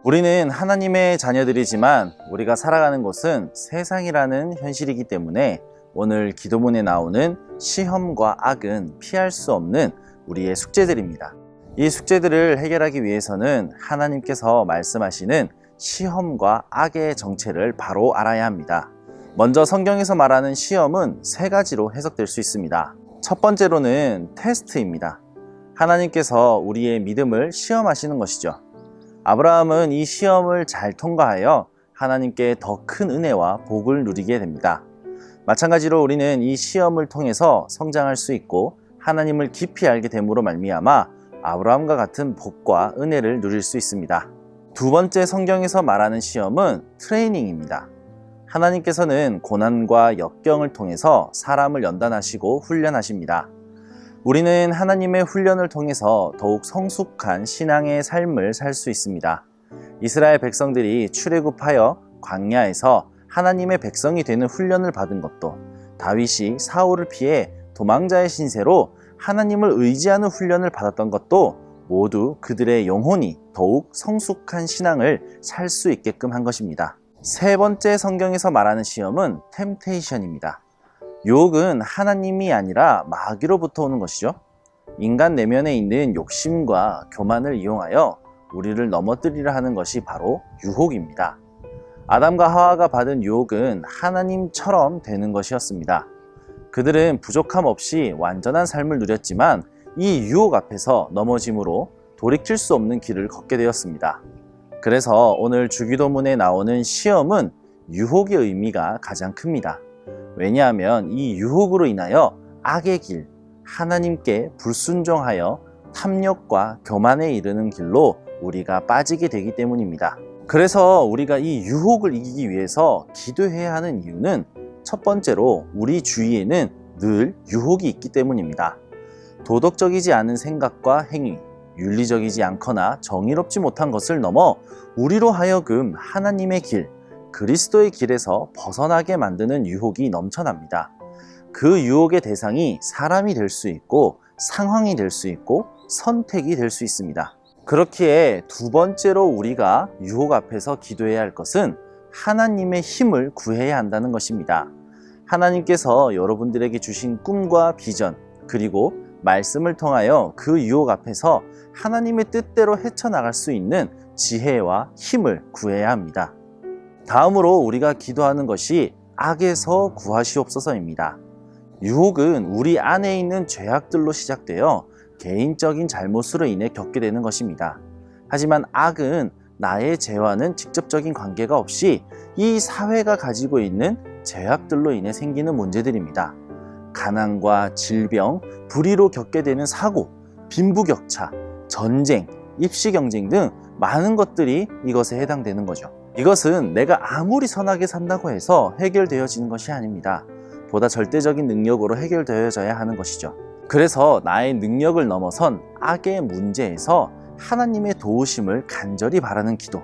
우리는 하나님의 자녀들이지만 우리가 살아가는 곳은 세상이라는 현실이기 때문에 오늘 기도문에 나오는 시험과 악은 피할 수 없는 우리의 숙제들입니다. 이 숙제들을 해결하기 위해서는 하나님께서 말씀하시는 시험과 악의 정체를 바로 알아야 합니다. 먼저 성경에서 말하는 시험은 세 가지로 해석될 수 있습니다. 첫 번째로는 테스트입니다. 하나님께서 우리의 믿음을 시험하시는 것이죠. 아브라함은 이 시험을 잘 통과하여 하나님께 더 큰 은혜와 복을 누리게 됩니다. 마찬가지로 우리는 이 시험을 통해서 성장할 수 있고 하나님을 깊이 알게 됨으로 말미암아 아브라함과 같은 복과 은혜를 누릴 수 있습니다. 두 번째 성경에서 말하는 시험은 트레이닝입니다. 하나님께서는 고난과 역경을 통해서 사람을 연단하시고 훈련하십니다. 우리는 하나님의 훈련을 통해서 더욱 성숙한 신앙의 삶을 살 수 있습니다. 이스라엘 백성들이 출애굽하여 광야에서 하나님의 백성이 되는 훈련을 받은 것도, 다윗이 사울을 피해 도망자의 신세로 하나님을 의지하는 훈련을 받았던 것도 모두 그들의 영혼이 더욱 성숙한 신앙을 살 수 있게끔 한 것입니다. 세 번째 성경에서 말하는 시험은 템테이션입니다. 유혹은 하나님이 아니라 마귀로부터 오는 것이죠. 인간 내면에 있는 욕심과 교만을 이용하여 우리를 넘어뜨리려 하는 것이 바로 유혹입니다. 아담과 하와가 받은 유혹은 하나님처럼 되는 것이었습니다. 그들은 부족함 없이 완전한 삶을 누렸지만 이 유혹 앞에서 넘어짐으로 돌이킬 수 없는 길을 걷게 되었습니다. 그래서 오늘 주기도문에 나오는 시험은 유혹의 의미가 가장 큽니다. 왜냐하면 이 유혹으로 인하여 악의 길, 하나님께 불순종하여 탐욕과 교만에 이르는 길로 우리가 빠지게 되기 때문입니다. 그래서 우리가 이 유혹을 이기기 위해서 기도해야 하는 이유는 첫 번째로 우리 주위에는 늘 유혹이 있기 때문입니다. 도덕적이지 않은 생각과 행위, 윤리적이지 않거나 정의롭지 못한 것을 넘어 우리로 하여금 하나님의 길, 그리스도의 길에서 벗어나게 만드는 유혹이 넘쳐납니다. 그 유혹의 대상이 사람이 될 수 있고 상황이 될 수 있고 선택이 될 수 있습니다. 그렇기에 두 번째로 우리가 유혹 앞에서 기도해야 할 것은 하나님의 힘을 구해야 한다는 것입니다. 하나님께서 여러분들에게 주신 꿈과 비전, 그리고 말씀을 통하여 그 유혹 앞에서 하나님의 뜻대로 헤쳐나갈 수 있는 지혜와 힘을 구해야 합니다. 다음으로 우리가 기도하는 것이 악에서 구하시옵소서입니다. 유혹은 우리 안에 있는 죄악들로 시작되어 개인적인 잘못으로 인해 겪게 되는 것입니다. 하지만 악은 나의 죄와는 직접적인 관계가 없이 이 사회가 가지고 있는 죄악들로 인해 생기는 문제들입니다. 가난과 질병, 불의로 겪게 되는 사고, 빈부격차, 전쟁, 입시 경쟁 등 많은 것들이 이것에 해당되는 거죠. 이것은 내가 아무리 선하게 산다고 해서 해결되어지는 것이 아닙니다. 보다 절대적인 능력으로 해결되어져야 하는 것이죠. 그래서 나의 능력을 넘어선 악의 문제에서 하나님의 도우심을 간절히 바라는 기도,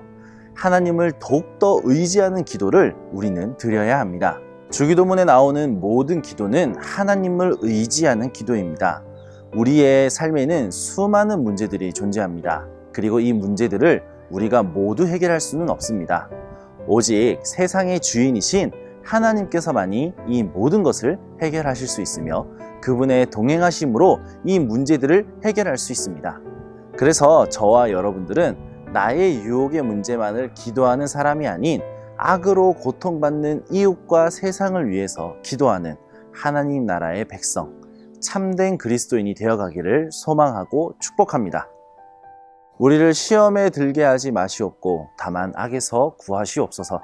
하나님을 더욱더 의지하는 기도를 우리는 드려야 합니다. 주기도문에 나오는 모든 기도는 하나님을 의지하는 기도입니다. 우리의 삶에는 수많은 문제들이 존재합니다. 그리고 이 문제들을 우리가 모두 해결할 수는 없습니다. 오직 세상의 주인이신 하나님께서만이 이 모든 것을 해결하실 수 있으며 그분의 동행하심으로 이 문제들을 해결할 수 있습니다. 그래서 저와 여러분들은 나의 유혹의 문제만을 기도하는 사람이 아닌 악으로 고통받는 이웃과 세상을 위해서 기도하는 하나님 나라의 백성, 참된 그리스도인이 되어가기를 소망하고 축복합니다. 우리를 시험에 들게 하지 마시옵고 다만 악에서 구하시옵소서.